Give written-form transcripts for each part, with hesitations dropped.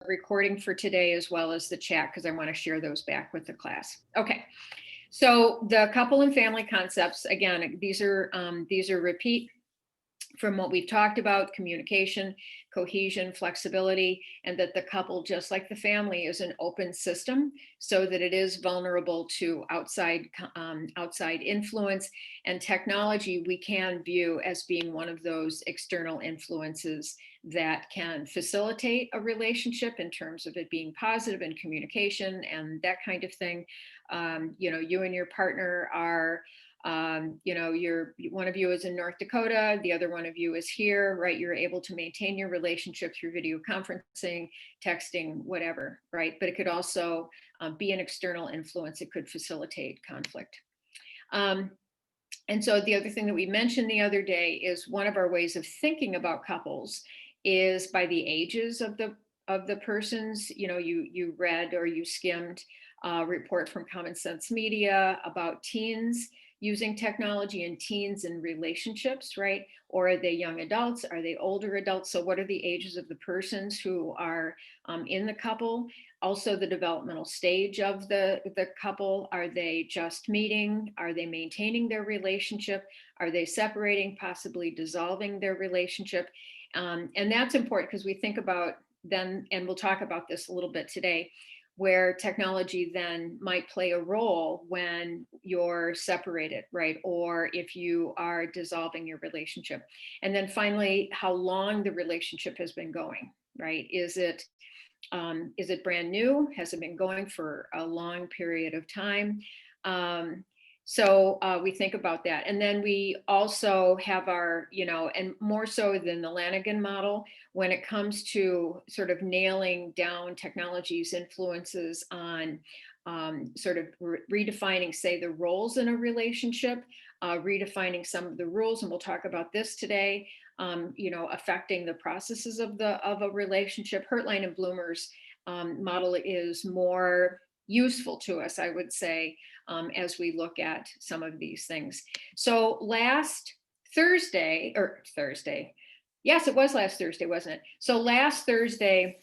recording for today as well as the chat because I want to share those back with the class. Okay. So the couple and family concepts, again, these are repeat from what we've talked about: communication, cohesion, flexibility, and that the couple, just like the family, is an open system so that it is vulnerable to outside influence. And technology we can view as being one of those external influences that can facilitate a relationship in terms of it being positive in communication and that kind of thing. You and your partner are you're one of you is in North Dakota, the other one of you is here, right? You're able to maintain your relationship through video conferencing, texting, whatever, right? But it could also be an external influence. It could facilitate conflict. And so the other thing that we mentioned the other day is one of our ways of thinking about couples is by the ages of the persons. You read or you skimmed a report from Common Sense Media about teens using technology and teens in relationships, right? Or are they young adults? Are they older adults? So what are the ages of the persons who are in the couple? Also the developmental stage of the couple. Are they just meeting? Are they maintaining their relationship? Are they separating, possibly dissolving their relationship? And that's important because we think about then, and we'll talk about this a little bit today, where technology then might play a role when you're separated, right? Or if you are dissolving your relationship. And then finally, how long the relationship has been going, right? Is it brand new? Has it been going for a long period of time? So we think about that. And then we also have our, and more so than the Lanigan model, when it comes to sort of nailing down technology's influences on sort of redefining, say, the roles in a relationship, redefining some of the rules, and we'll talk about this today, affecting the processes of a relationship. Hertlein and Bloomer's model is more useful to us, I would say, as we look at some of these things. So last Thursday, yes, it was last Thursday, wasn't it? So last Thursday,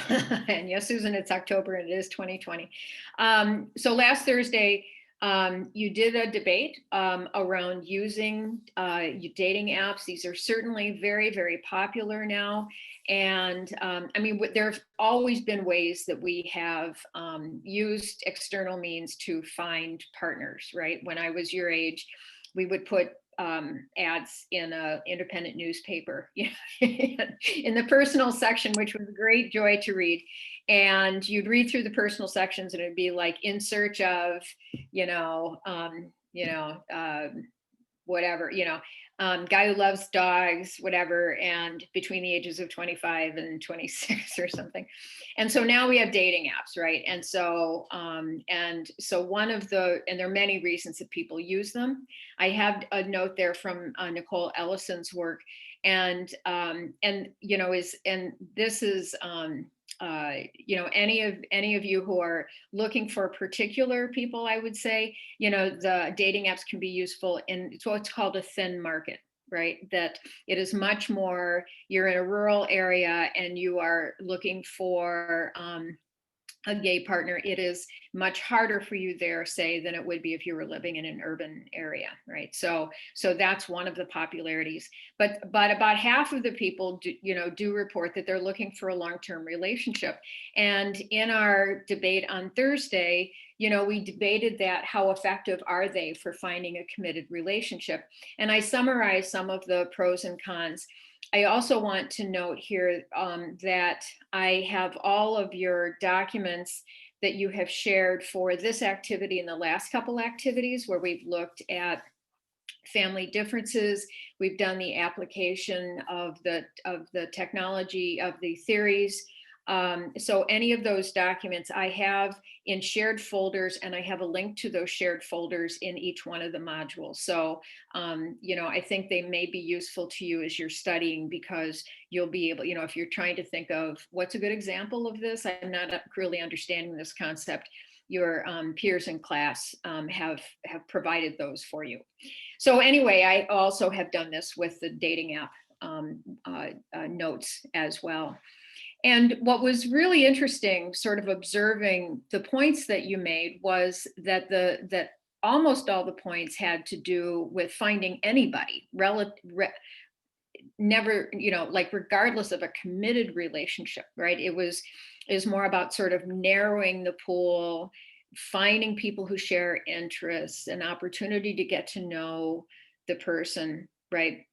and yes, Susan, it's October and it is 2020. So last Thursday, you did a debate around using dating apps. These are certainly very, very popular now. And I mean, there's always been ways that we have used external means to find partners, right? When I was your age, we would put ads in an independent newspaper in the personal section, which was a great joy to read. And you'd read through the personal sections and it'd be like in search of, whatever, guy who loves dogs, whatever, and between the ages of 25 and 26 or something. And so now we have dating apps, right? And so one of and there are many reasons that people use them. I have a note there from Nicole Ellison's work, and this is any of you who are looking for particular people, I would say, the dating apps can be useful in what's called a thin market, right? That it is much more, you're in a rural area and you are looking for a gay partner. It is much harder for you there, say, than it would be if you were living in an urban area, right? So that's one of the popularities. But about half of the people do report that they're looking for a long-term relationship. And in our debate on Thursday, we debated that, how effective are they for finding a committed relationship? And I summarized some of the pros and cons. I also want to note here that I have all of your documents that you have shared for this activity and the last couple activities where we've looked at family differences. We've done the application of the technology, of the theories. So any of those documents I have in shared folders, and I have a link to those shared folders in each one of the modules. So, I think they may be useful to you as you're studying, because you'll be able, if you're trying to think of what's a good example of this, I'm not really understanding this concept, your peers in class have provided those for you. So anyway, I also have done this with the dating app notes as well. And what was really interesting, sort of observing the points that you made, was that that almost all the points had to do with finding anybody, never, like regardless of a committed relationship, right? It was more about sort of narrowing the pool, finding people who share interests, an opportunity to get to know the person, right?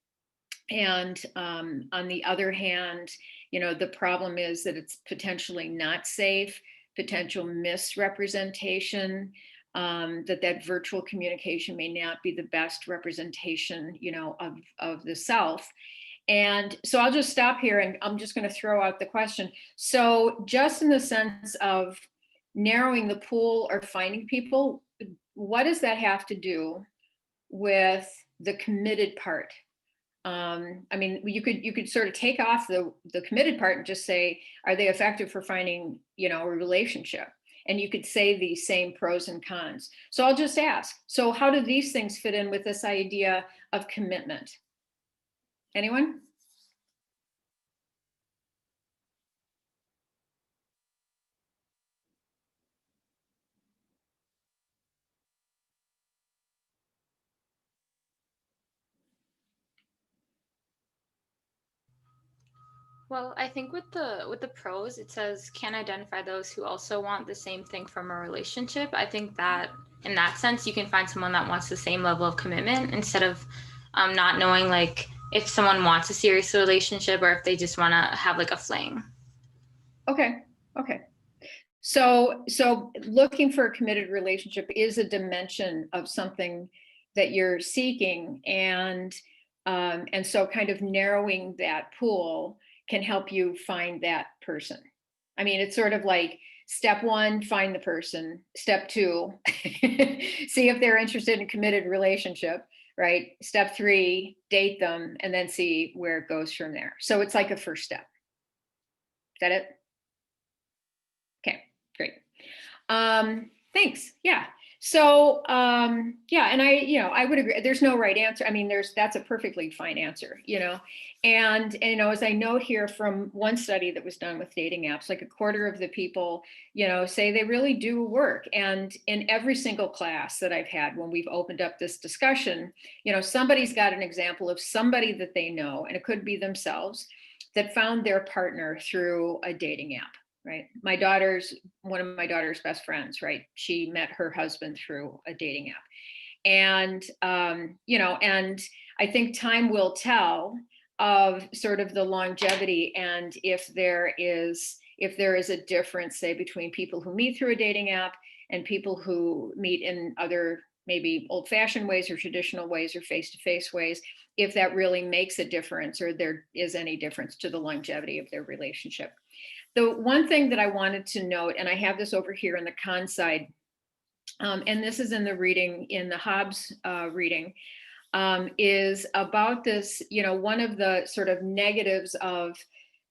And on the other hand, the problem is that it's potentially not safe, potential misrepresentation, that virtual communication may not be the best representation, of the self. And so I'll just stop here and I'm just going to throw out the question. So, just in the sense of narrowing the pool or finding people, what does that have to do with the committed part? I mean, you could sort of take off the committed part and just say, are they effective for finding, a relationship? And you could say the same pros and cons. So I'll just ask, so how do these things fit in with this idea of commitment? Anyone? Well, I think with the pros, it says can identify those who also want the same thing from a relationship. I think that in that sense, you can find someone that wants the same level of commitment instead of not knowing like if someone wants a serious relationship or if they just want to have like a fling. Okay. Okay. So looking for a committed relationship is a dimension of something that you're seeking, and so kind of narrowing that pool can help you find that person. I mean, it's sort of like step one, find the person. Step two, see if they're interested in a committed relationship, right? Step three, date them, and then see where it goes from there. So it's like a first step. Is that it? Okay, great. Thanks. Yeah. So, yeah, and I would agree. There's no right answer. I mean, that's a perfectly fine answer, and as I know here from one study that was done with dating apps, like a quarter of the people, say they really do work. And in every single class that I've had, when we've opened up this discussion, somebody's got an example of somebody that they know, and it could be themselves, that found their partner through a dating app. Right. One of my daughter's best friends, right? She met her husband through a dating app. And I think time will tell of sort of the longevity, and if there is a difference, say, between people who meet through a dating app and people who meet in other, maybe old-fashioned ways or traditional ways or face-to-face ways, if that really makes a difference, or there is any difference to the longevity of their relationship. The one thing that I wanted to note, and I have this over here in the con side, and this is in the Hobbes reading, is about this, one of the sort of negatives of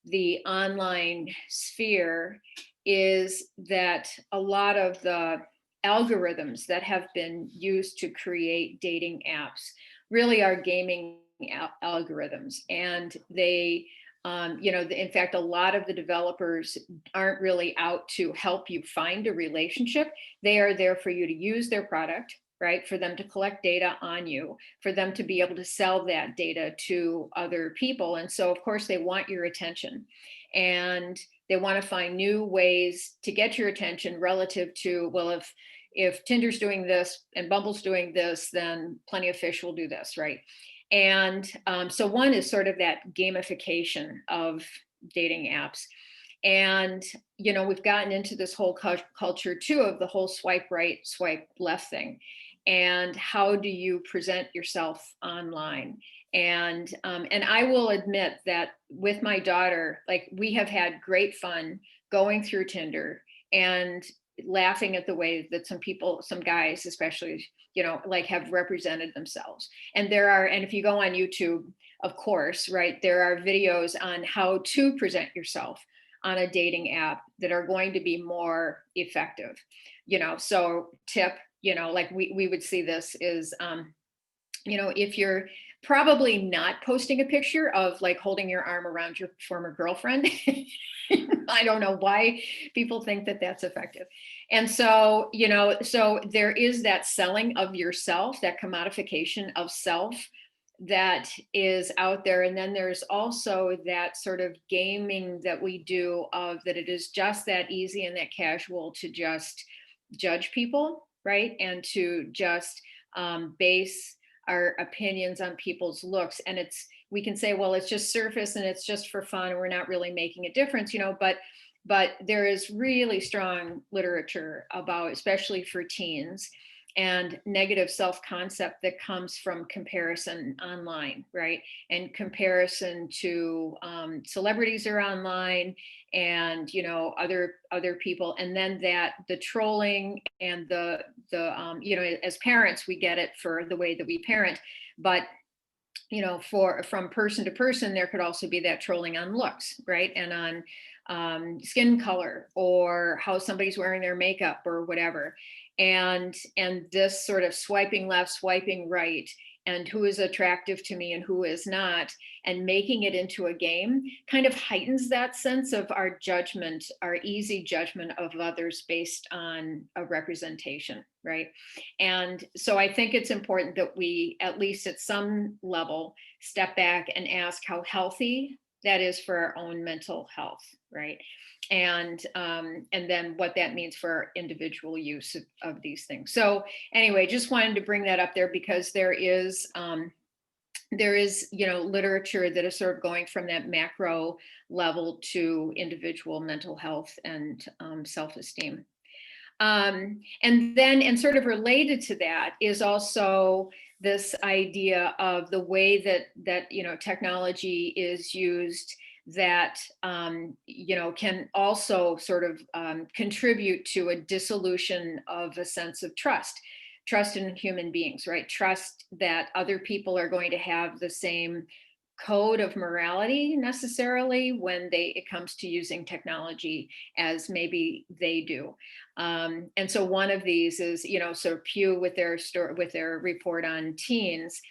the online sphere is that a lot of the algorithms that have been used to create dating apps really are gaming algorithms, and they in fact, a lot of the developers aren't really out to help you find a relationship. They are there for you to use their product, right? For them to collect data on you, for them to be able to sell that data to other people. And so, of course, they want your attention. And they want to find new ways to get your attention relative to, well, if Tinder's doing this and Bumble's doing this, then Plenty of Fish will do this, right? And so one is sort of that gamification of dating apps. And, we've gotten into this whole culture too of the whole swipe right, swipe left thing. And how do you present yourself online? And I will admit that with my daughter, like, we have had great fun going through Tinder and laughing at the way that some guys especially, like, have represented themselves. And if you go on YouTube, of course, right, there are videos on how to present yourself on a dating app that are going to be more effective. So tip, like we would see this is, if you're Probably not posting a picture of like holding your arm around your former girlfriend. I don't know why people think that that's effective. And so, so there is that selling of yourself, that commodification of self that is out there. And then there's also that sort of gaming that we do of that it is just that easy and that casual to just judge people, right? And to just base our opinions on people's looks. And we can say, well, it's just surface and it's just for fun and we're not really making a difference, but there is really strong literature about, especially for teens, and negative self-concept that comes from comparison online, right? And comparison to celebrities are online, and other people, and then that the trolling and the as parents we get it for the way that we parent, but from person to person, there could also be that trolling on looks, right? And on skin color or how somebody's wearing their makeup or whatever. And this sort of swiping left, swiping right, and who is attractive to me and who is not, and making it into a game kind of heightens that sense of our judgment, our easy judgment of others based on a representation, right? And so I think it's important that we, at least at some level, step back and ask how healthy that is for our own mental health, right? And then what that means for our individual use of these things. So anyway, just wanted to bring that up there because there is literature that is sort of going from that macro level to individual mental health and self-esteem. And sort of related to that is also this idea of the way that technology is used that can also sort of contribute to a dissolution of a sense of trust in human beings, right? Trust that other people are going to have the same code of morality necessarily when it comes to using technology as maybe they do. And so one of these is, so Pew with their report on teens,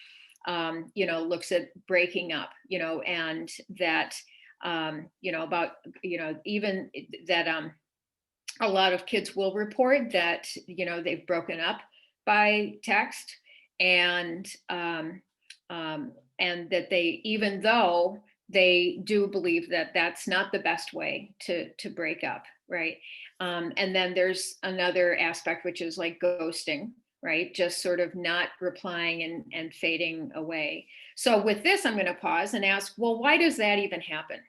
looks at breaking up, and that, about, even that a lot of kids will report that, they've broken up by text, and that they, even though they do believe that that's not the best way to break up, right? And then there's another aspect, which is like ghosting, right? Just sort of not replying and fading away. So with this, I'm going to pause and ask, well, why does that even happen?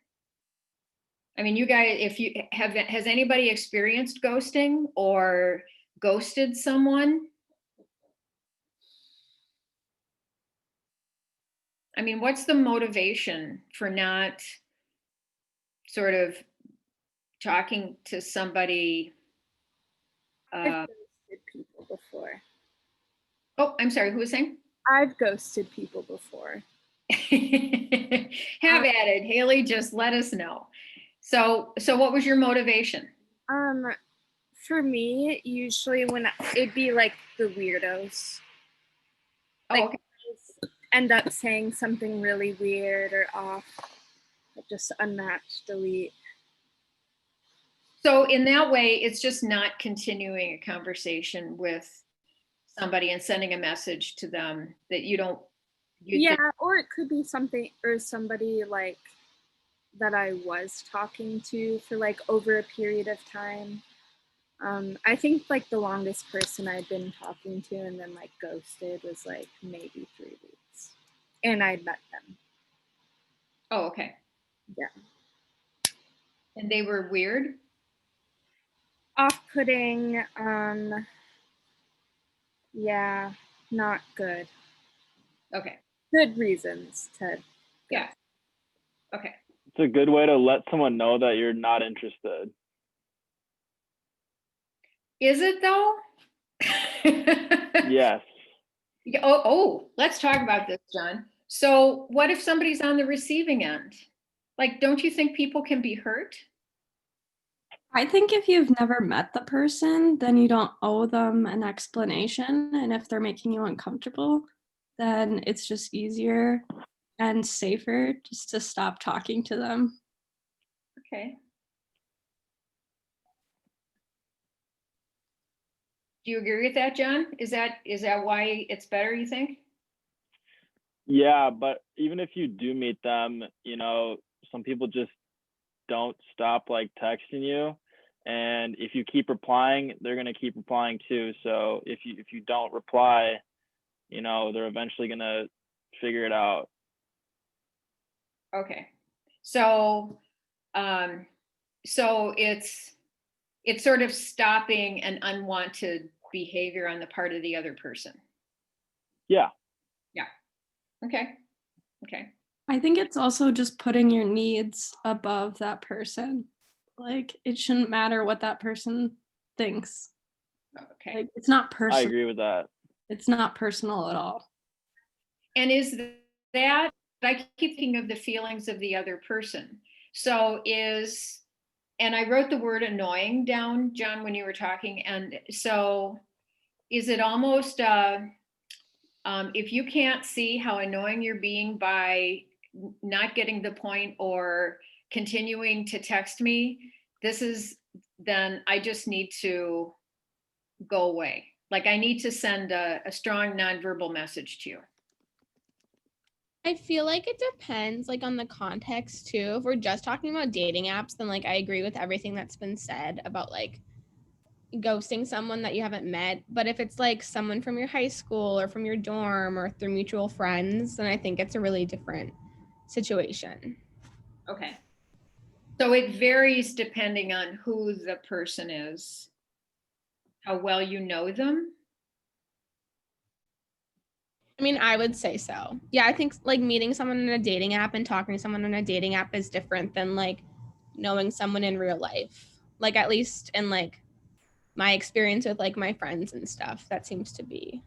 I mean, you guys, has anybody experienced ghosting or ghosted someone? I mean, what's the motivation for not sort of talking to somebody? I've ghosted people before. Oh, I'm sorry, who was saying? I've ghosted people before. Have at it, Haley, just let us know. So what was your motivation? For me, usually when it'd be like the weirdos. Like, okay. End up saying something really weird or off, just unmatch, delete. So in that way, it's just not continuing a conversation with somebody and sending a message to them that you don't. Or it could be something or somebody like that I was talking to for like over a period of time. I think like the longest person I'd been talking to and then like ghosted was like maybe 3 weeks, and I'd met them. Oh, okay. Yeah. And they were weird? Off-putting. Yeah, not good. Okay. Good reasons to. Yeah. Okay. It's a good way to let someone know that you're not interested. Is it though? Yes. Let's talk about this, John. So what if somebody's on the receiving end? Like, don't you think people can be hurt? I think if you've never met the person, then you don't owe them an explanation. And if they're making you uncomfortable, then it's just easier and safer just to stop talking to them. Okay. Do you agree with that, John? Is that why it's better, you think? Yeah, but even if you do meet them, some people just don't stop like texting you. And if you keep replying, they're gonna keep replying too. So if you don't reply, they're eventually gonna figure it out. Okay. So, so it's sort of stopping an unwanted behavior on the part of the other person. Yeah. Yeah. Okay. Okay. I think it's also just putting your needs above that person. Like, it shouldn't matter what that person thinks. Okay. Like, it's not I personal. agree with that. It's not personal at all. And is that, I keep thinking of the feelings of the other person. So and I wrote the word annoying down, John, when you were talking. And so is it almost, if you can't see how annoying you're being by not getting the point or continuing to text me, then I just need to go away. Like I need to send a strong nonverbal message to you. I feel like it depends like on the context too. If we're just talking about dating apps, then like I agree with everything that's been said about like ghosting someone that you haven't met. But if it's like someone from your high school or from your dorm or through mutual friends, then I think it's a really different situation. Okay. So it varies depending on who the person is, how well you know them. I mean, I would say so. Yeah, I think like meeting someone in a dating app and talking to someone on a dating app is different than like knowing someone in real life. Like at least in like my experience with like my friends and stuff, that seems to be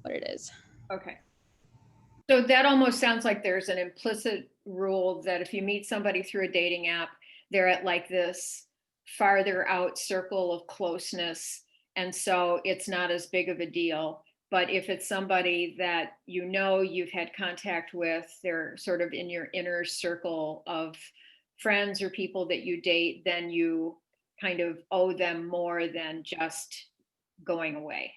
what it is. Okay. So that almost sounds like there's an implicit rule that if you meet somebody through a dating app, they're at like this farther out circle of closeness. And so it's not as big of a deal. But if it's somebody that you've had contact with, they're sort of in your inner circle of friends or people that you date, then you kind of owe them more than just going away.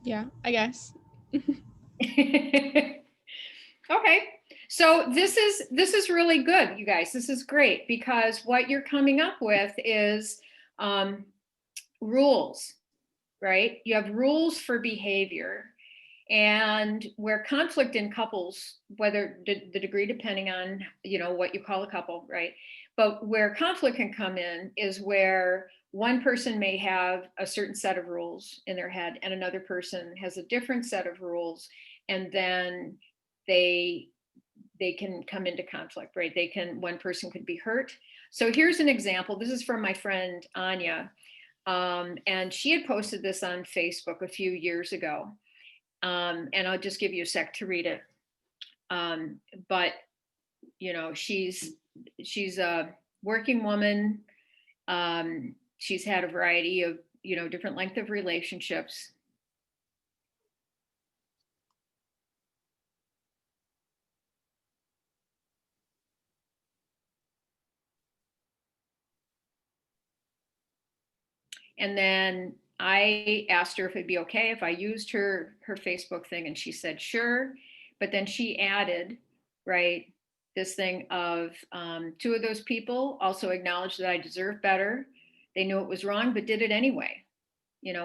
Yeah, I guess. Okay. So this is really good, you guys. This is great because what you're coming up with is rules, right? You have rules for behavior, and where conflict in couples, whether the degree depending on what you call a couple, right? But where conflict can come in is where one person may have a certain set of rules in their head and another person has a different set of rules, and then they can come into conflict, right? One person could be hurt. So here's an example. This is from my friend Anya, and she had posted this on Facebook a few years ago. And I'll just give you a sec to read it. But she's a working woman. She's had a variety of different length of relationships. And then I asked her if it'd be okay if I used her Facebook thing, and she said sure. But then she added, right, this thing of two of those people also acknowledged that I deserve better. They knew it was wrong, but did it anyway,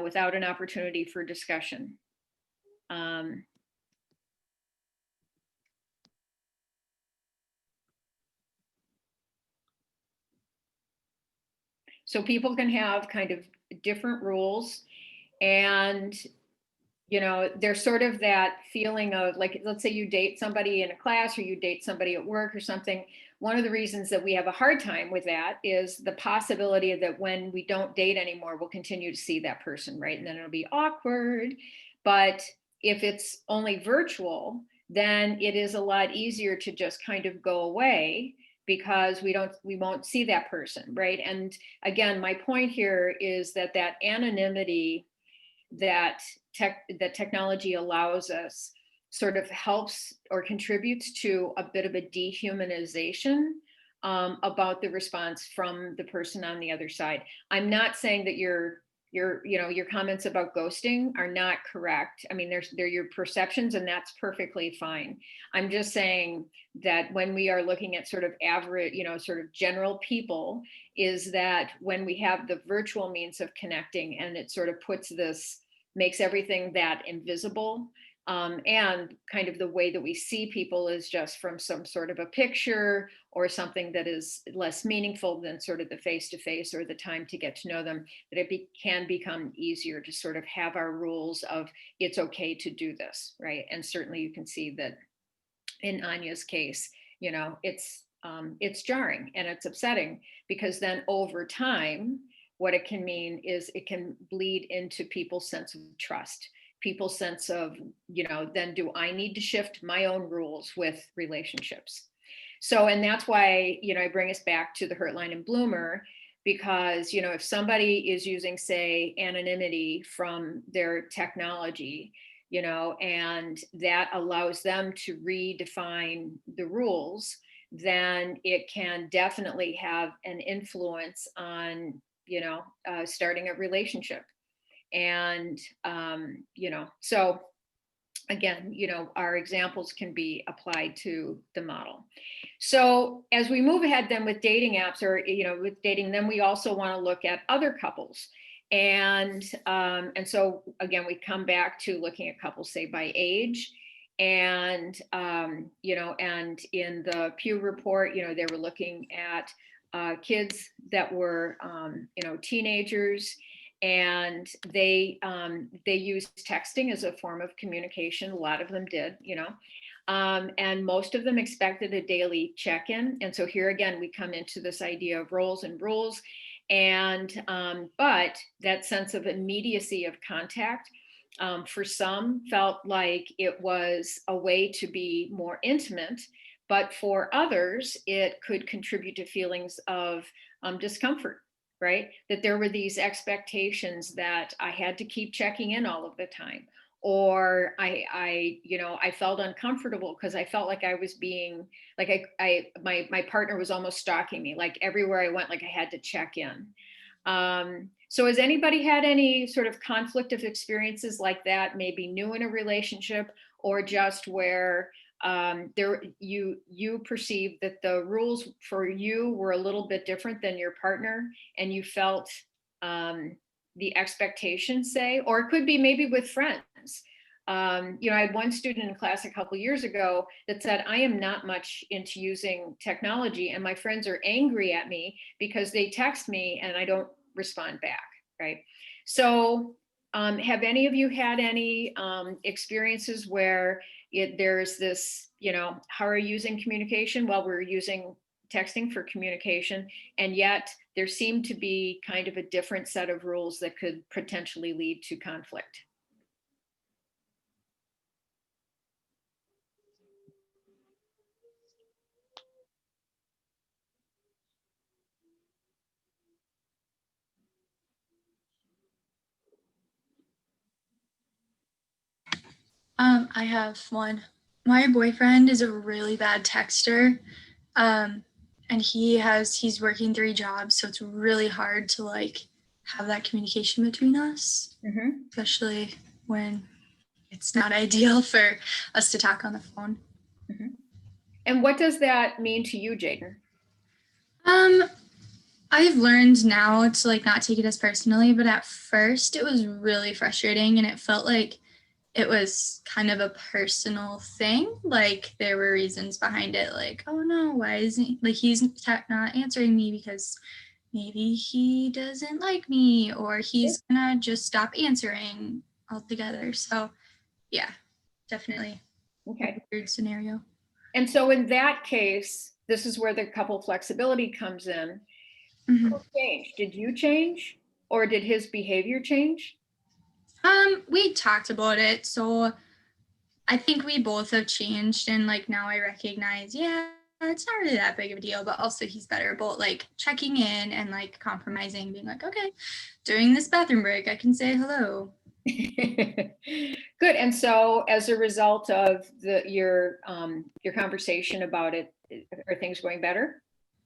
without an opportunity for discussion. So people can have kind of different rules, and there's sort of that feeling of like, let's say you date somebody in a class or you date somebody at work or something. One of the reasons that we have a hard time with that is the possibility that when we don't date anymore, we'll continue to see that person, right? And then it'll be awkward. But if it's only virtual, then it is a lot easier to just kind of go away because we won't see that person, right? And again, my point here is that anonymity that technology allows us sort of helps or contributes to a bit of a dehumanization about the response from the person on the other side. I'm not saying that your comments about ghosting are not correct. I mean, they're your perceptions, and that's perfectly fine. I'm just saying that when we are looking at sort of average, sort of general people, is that when we have the virtual means of connecting, and it sort of makes everything that invisible, and kind of the way that we see people is just from some sort of a picture or something that is less meaningful than sort of the face-to-face or the time to get to know them, that it can become easier to sort of have our rules of it's okay to do this, right? And certainly you can see that in Anya's case, it's jarring and it's upsetting, because then over time, what it can mean is it can bleed into people's sense of trust, people's sense of, then do I need to shift my own rules with relationships? So, and that's why, I bring us back to the hurt line and bloomer, because, if somebody is using, say, anonymity from their technology, and that allows them to redefine the rules, then it can definitely have an influence on, starting a relationship. And, so again, our examples can be applied to the model. So as we move ahead then with dating apps, or, with dating, then we also want to look at other couples. And so again, we come back to looking at couples, say, by age. And, and in the Pew report, they were looking at kids that were, teenagers, and they used texting as a form of communication. A lot of them did, and most of them expected a daily check-in. And so here again, we come into this idea of roles and rules. And but that sense of immediacy of contact, for some, felt like it was a way to be more intimate, but for others, it could contribute to feelings of discomfort, right? That there were these expectations that I had to keep checking in all of the time, or I felt uncomfortable because I felt like I was being, like my partner was almost stalking me, like everywhere I went, like I had to check in. So has anybody had any sort of conflict of experiences like that, maybe new in a relationship, or just where you perceived that the rules for you were a little bit different than your partner, and you felt the expectations, say, or it could be maybe with friends. I had one student in class a couple years ago that said, I am not much into using technology, and my friends are angry at me because they text me and I don't respond back, right? So have any of you had any experiences where there's this, how are you using communication? Well, we're using texting for communication, and yet there seemed to be kind of a different set of rules that could potentially lead to conflict. I have one. My boyfriend is a really bad texter. And he's working 3 jobs, so it's really hard to have that communication between us, especially when it's not ideal for us to talk on the phone. And what does that mean to you, Jaden? I've learned now to not take it as personally, but at first it was really frustrating, and it felt like it was kind of a personal thing. Like there were reasons behind it, like, oh no, why isn't he's not answering me because maybe he doesn't like me, or he's gonna just stop answering altogether. So yeah, definitely. Okay. A weird scenario. And so in that case, this is where the couple flexibility comes in. Who changed? Did you change, or did his behavior change? We talked about it, so I think we both have changed, and now I recognize, yeah, it's not really that big of a deal, but also he's better about checking in and compromising, being like, okay, during this bathroom break, I can say hello. Good. And so as a result of your conversation about it, are things going better?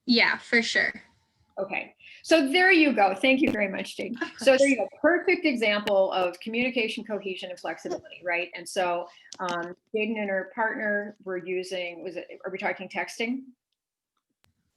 Yeah, for sure. Okay, so there you go. Thank you very much, Jade. So there you go. Perfect example of communication, cohesion, and flexibility, right? And so Jaden and her partner were using, are we talking texting?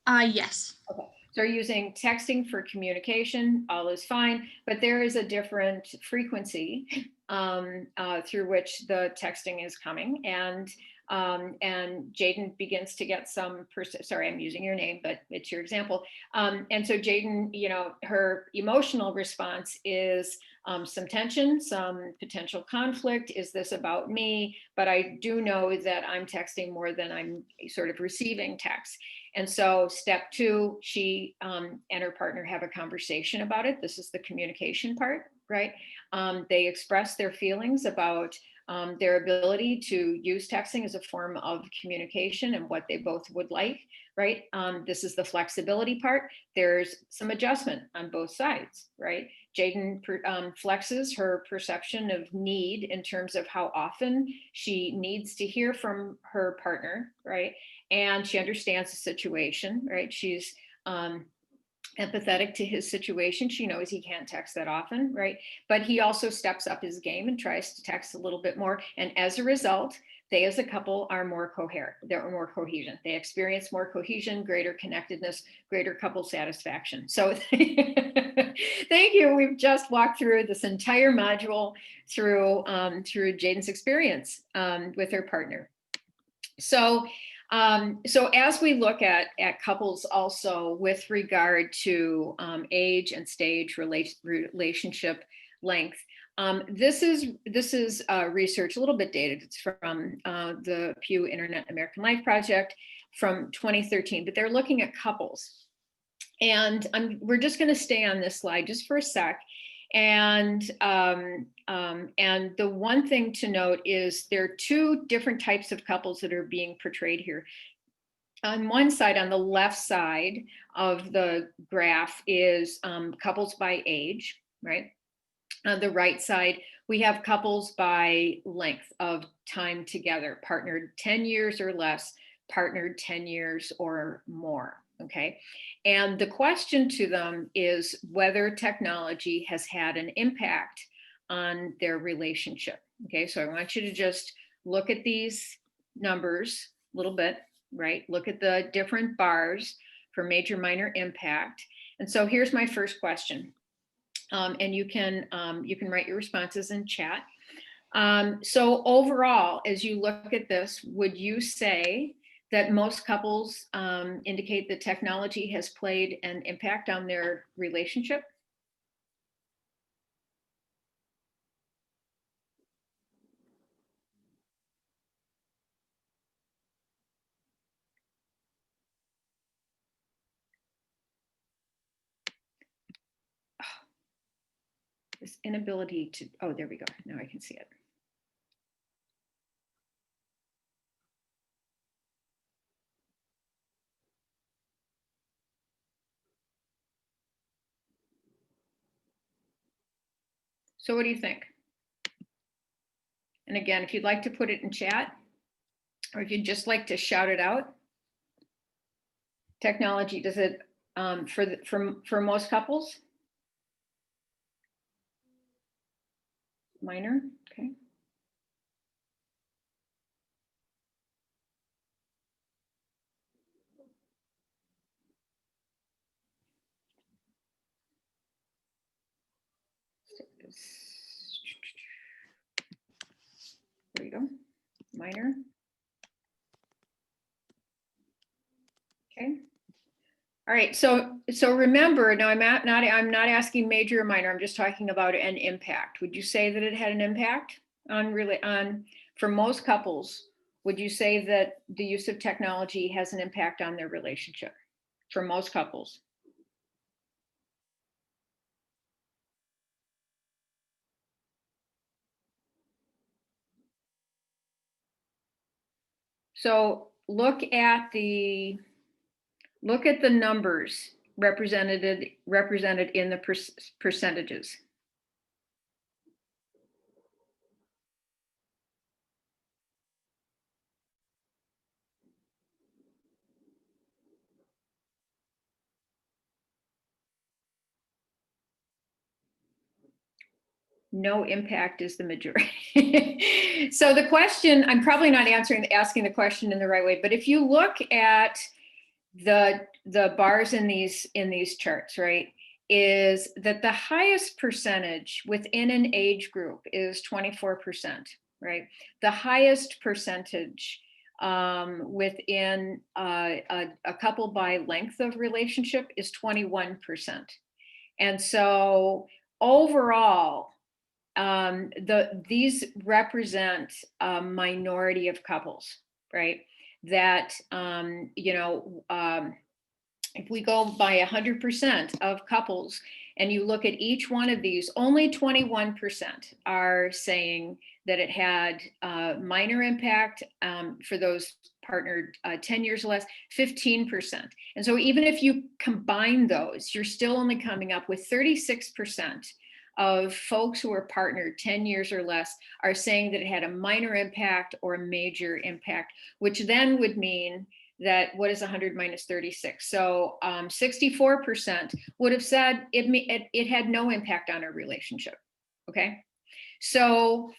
Yes. Okay, so you're using texting for communication, all is fine, but there is a different frequency through which the texting is coming. And Jaden begins to get some, sorry, I'm using your name, but it's your example. And so Jaden, you know, her emotional response is some tension, some potential conflict. Is this about me? But I do know that I'm texting more than I'm sort of receiving text. And so step two, she and her partner have a conversation about it. This is the communication part, right? They express their feelings about their ability to use texting as a form of communication and what they both would like, right? This is the flexibility part. There's some adjustment on both sides, right? Jaden flexes her perception of need in terms of how often she needs to hear from her partner, right? And she understands the situation, right? She's empathetic to his situation. She knows he can't text that often, right? But he also steps up his game and tries to text a little bit more. And as a result, they as a couple are more coherent. They're more cohesion. They experience more cohesion, greater connectedness, greater couple satisfaction. So thank you. We've just walked through this entire module through Jaden's experience with her partner. So as we look at couples also with regard to age and stage, relationship length, this is research, a little bit dated. It's from the Pew Internet American Life Project from 2013, but they're looking at couples. And we're just going to stay on this slide just for a sec. And the one thing to note is there are two different types of couples that are being portrayed here. On one side, on the left side of the graph is couples by age, right? On the right side, we have couples by length of time together, partnered 10 years or less, partnered 10 years or more, okay? And the question to them is whether technology has had an impact on their relationship, okay? So I want you to just look at these numbers a little bit, right? Look at the different bars for major, minor impact. And so here's my first question. And you can write your responses in chat. So overall, as you look at this, would you say that most couples indicate that technology has played an impact on their relationship? This inability to, oh, there we go. Now I can see it. So what do you think? And again, if you'd like to put it in chat, or if you'd just like to shout it out, technology, does it, for most couples? Minor, okay. There you go, minor. Okay. All right, so remember, now I'm not asking major or minor, I'm just talking about an impact. Would you say that it had an impact on for most couples, would you say that the use of technology has an impact on their relationship for most couples? So look at the numbers represented in the percentages. No impact is the majority. So the question, I'm probably not asking the question in the right way, but if you look at the bars in these charts, right, is that the highest percentage within an age group is 24%, right? The highest percentage within a couple by length of relationship is 21%. And so overall, these represent a minority of couples, right? That, if we go by 100% of couples and you look at each one of these, only 21% are saying that it had minor impact for those partnered 10 years or less, 15%. And so even if you combine those, you're still only coming up with 36% of folks who are partnered 10 years or less are saying that it had a minor impact or a major impact, which then would mean that what is 100 minus 36? So 64% would have said it had no impact on our relationship. Okay, so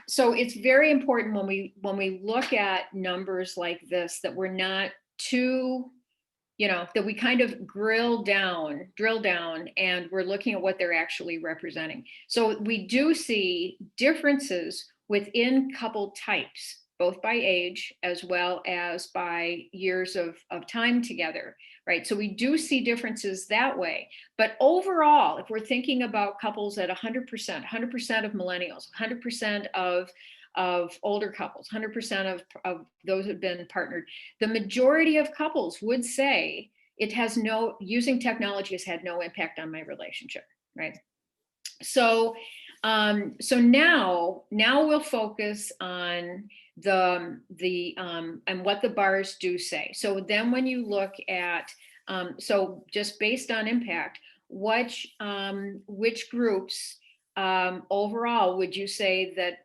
so it's very important when we look at numbers like this that we're not too, that we kind of drill down, and we're looking at what they're actually representing. So we do see differences within couple types, both by age as well as by years of time together, right? So we do see differences that way. But overall, if we're thinking about couples at 100%, 100% of millennials, 100% of older couples, 100% of those who've been partnered, the majority of couples would say using technology has had no impact on my relationship, right? So, now we'll focus on and what the bars do say. So then when you look at, so just based on impact, which groups overall would you say that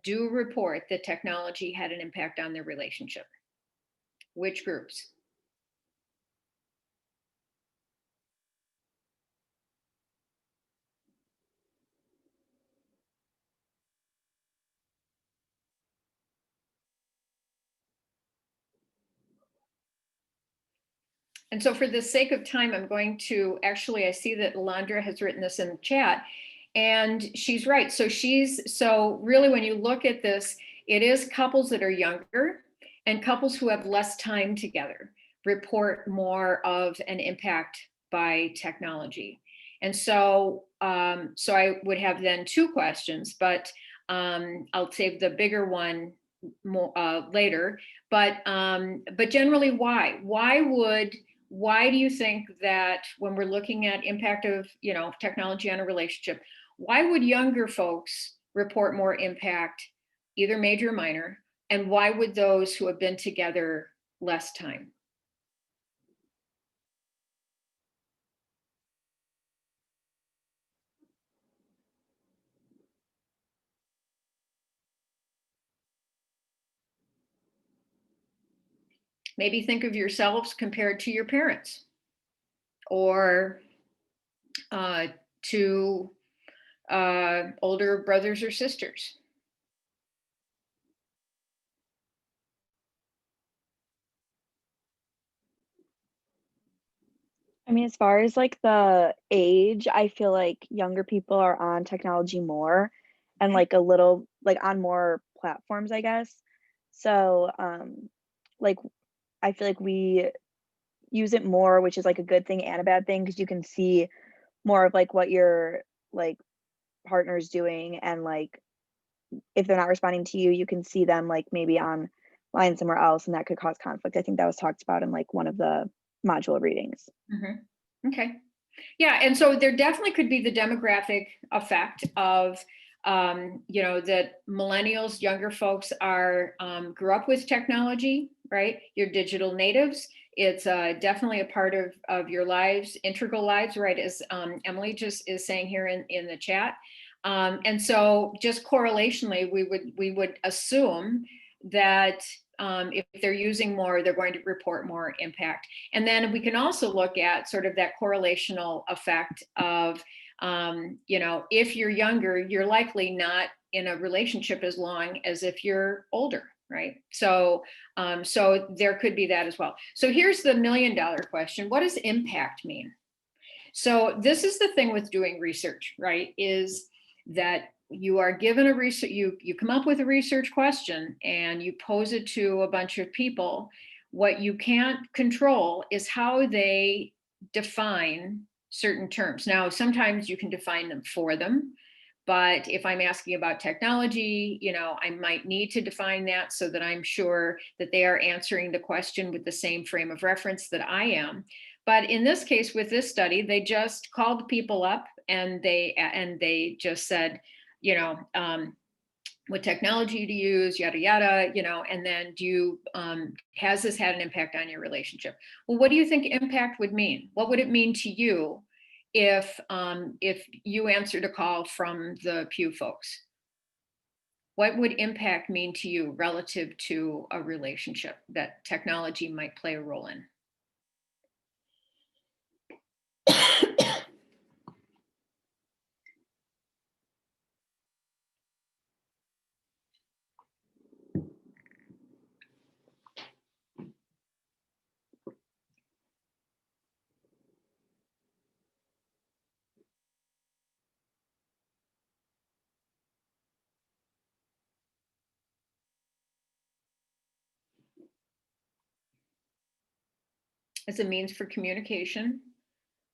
do report that technology had an impact on their relationship? Which groups? And so for the sake of time, I'm going to I see that Alondra has written this in the chat, and she's right. So really when you look at this, it is couples that are younger and couples who have less time together report more of an impact by technology. And so, so I would have then two questions, but I'll save the bigger one more later. But generally, why? Why do you think that when we're looking at impact of technology on a relationship, why would younger folks report more impact, either major or minor, and why would those who have been together less time? Maybe think of yourselves compared to your parents or to older brothers or sisters. I mean, as far as like the age, I feel like younger people are on technology more and like a little like on more platforms, I guess. So, like I feel like we use it more, which is like a good thing and a bad thing because you can see more of like what your like partner's doing, and like if they're not responding to you, you can see them like maybe online somewhere else, and that could cause conflict. I think that was talked about in like one of the module readings. Mm-hmm. Okay. Yeah, and so there definitely could be the demographic effect of that millennials, younger folks are grew up with technology, right? You're digital natives. It's definitely a part of your lives, integral lives, right? As Emily just is saying here in the chat. And so just correlationally, we would assume that if they're using more, they're going to report more impact. And then we can also look at sort of that correlational effect of You know, if you're younger, you're likely not in a relationship as long as if you're older, right? So, so there could be that as well. So here's the $1,000,000 question. What does impact mean? So this is the thing with doing research, right? Is that you are given a research, you come up with a research question and you pose it to a bunch of people. What you can't control is how they define certain terms. Now, sometimes you can define them for them, but if I'm asking about technology, you know, I might need to define that so that I'm sure that they are answering the question with the same frame of reference that I am. But in this case, with this study, they just called people up and they just said, you know, what technology to use, yada yada, you know, and then do you has this had an impact on your relationship? Well, what do you think impact would mean? What would it mean to you if you answered a call from the Pew folks? What would impact mean to you relative to a relationship that technology might play a role in? As a means for communication,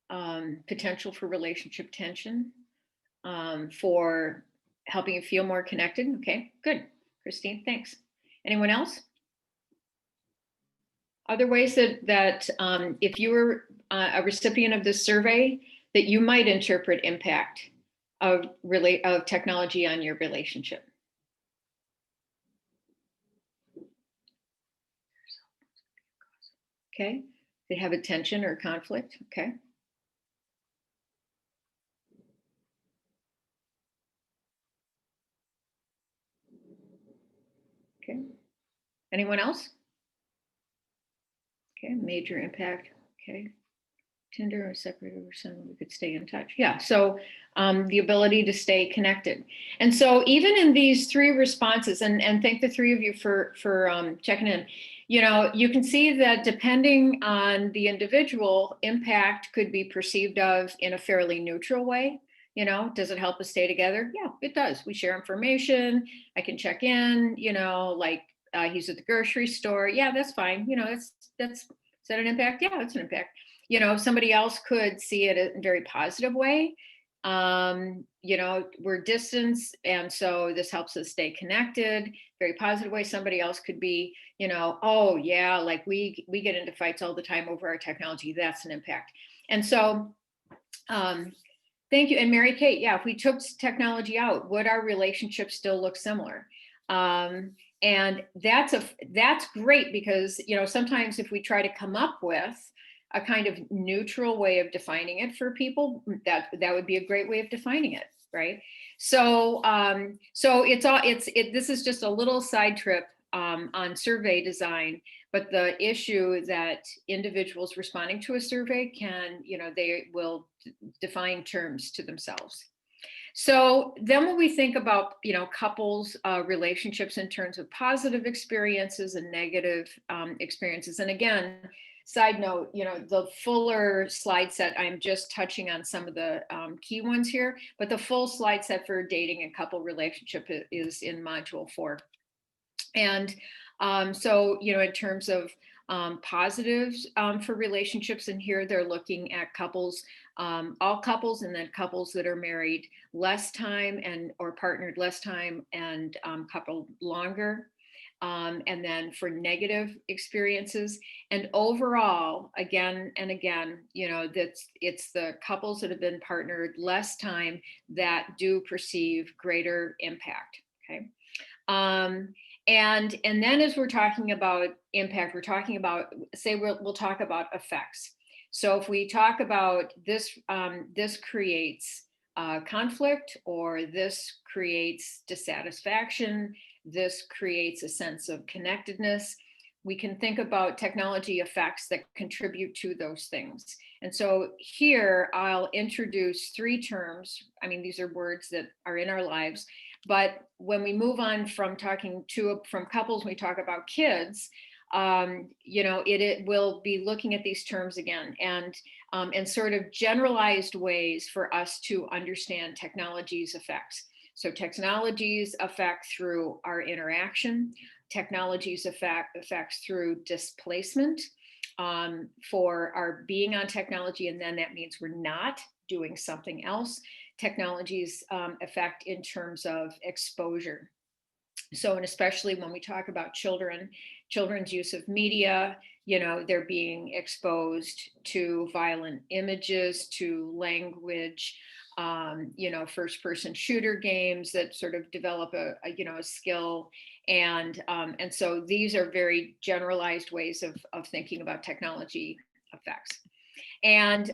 potential for relationship tension, for helping you feel more connected. Okay, good. Christine, thanks. Anyone else? Other ways that if you were a recipient of this survey, that you might interpret impact of technology on your relationship. Okay, they have a tension or conflict. Okay. Okay. Anyone else? Okay, major impact. Okay. Tinder or separated or someone we could stay in touch. Yeah, so the ability to stay connected. And so even in these three responses, and thank the three of you for checking in, you know, you can see that depending on the individual, impact could be perceived of in a fairly neutral way. You know, does it help us stay together? Yeah, it does. We share information. I can check in, you know, like he's at the grocery store. Yeah, that's fine. You know, is that an impact? Yeah, it's an impact. You know, somebody else could see it in a very positive way. You know, we're distance, and so this helps us stay connected. Very positive way. Somebody else could be, you know, oh yeah, like we get into fights all the time over our technology. That's an impact. And so, thank you. And Mary Kate, yeah, if we took technology out, would our relationship still look similar? And that's great because, you know, sometimes if we try to come up with a kind of neutral way of defining it for people, that would be a great way of defining it, right? So this is just a little side trip on survey design, but the issue that individuals responding to a survey can, you know, they will define terms to themselves. So then when we think about, you know, couples relationships in terms of positive experiences and negative experiences, and again, side note, you know, the fuller slide set, I'm just touching on some of the key ones here, but the full slide set for dating and couple relationship is in module 4. And so, you know, in terms of positives for relationships, and here they're looking at couples, all couples, and then couples that are married less time and or partnered less time and coupled longer. And then for negative experiences, and overall, again and again, you know, it's the couples that have been partnered less time that do perceive greater impact. Okay. And then as we're talking about impact, we're talking about, say we'll talk about effects. So if we talk about this, this creates conflict, or this creates dissatisfaction, this creates a sense of connectedness, we can think about technology effects that contribute to those things. And so here I'll introduce 3 terms. I mean, these are words that are in our lives, but when we move on from from couples, we talk about kids, it will be looking at these terms again, and sort of generalized ways for us to understand technology's effects. So technology's effect through our interaction, technology's effects through displacement, for our being on technology, and then that means we're not doing something else. Technology's effect in terms of exposure. So, and especially when we talk about children's use of media, they're being exposed to violent images, to language, first person shooter games that sort of develop a skill. And so these are very generalized ways of thinking about technology effects. And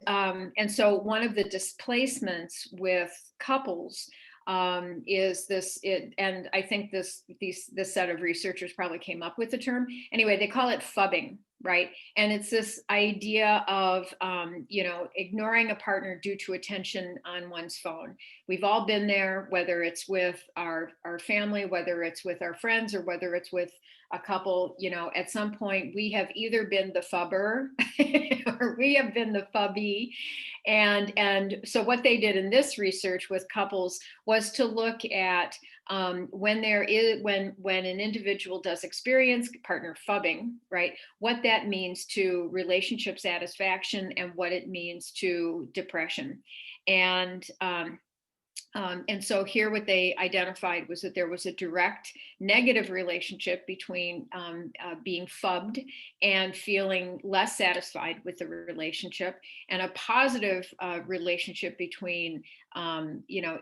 so one of the displacements with couples is this, and I think this set of researchers probably came up with the term. Anyway, they call it fubbing, right? And it's this idea of, ignoring a partner due to attention on one's phone. We've all been there, whether it's with our family, whether it's with our friends, or whether it's with a couple, at some point we have either been the fubber or we have been the fubby. And so what they did in this research with couples was to look at when an individual does experience partner fubbing, right? What that means to relationship satisfaction and what it means to depression. And so here what they identified was that there was a direct negative relationship between being fubbed and feeling less satisfied with the relationship, and a positive relationship between,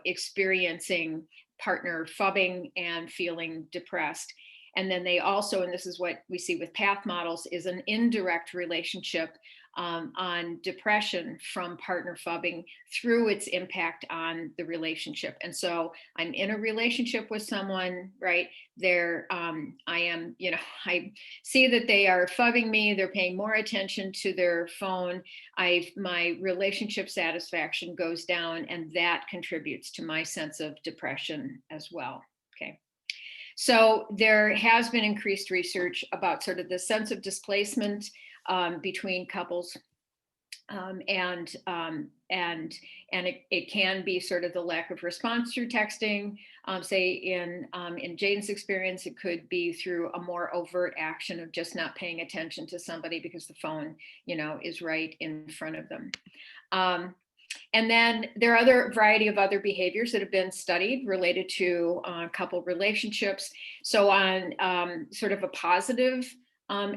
experiencing partner fubbing and feeling depressed. And then they also, and this is what we see with path models, is an indirect relationship on depression from partner fubbing through its impact on the relationship. And so I'm in a relationship with someone, right? I see that they are fubbing me. They're paying more attention to their phone. My relationship satisfaction goes down, and that contributes to my sense of depression as well. Okay. So there has been increased research about sort of the sense of displacement between couples, and it can be sort of the lack of response through texting. Say in Jaden's experience, it could be through a more overt action of just not paying attention to somebody because the phone, is right in front of them. And then there are a variety of other behaviors that have been studied related to couple relationships. So on sort of a positive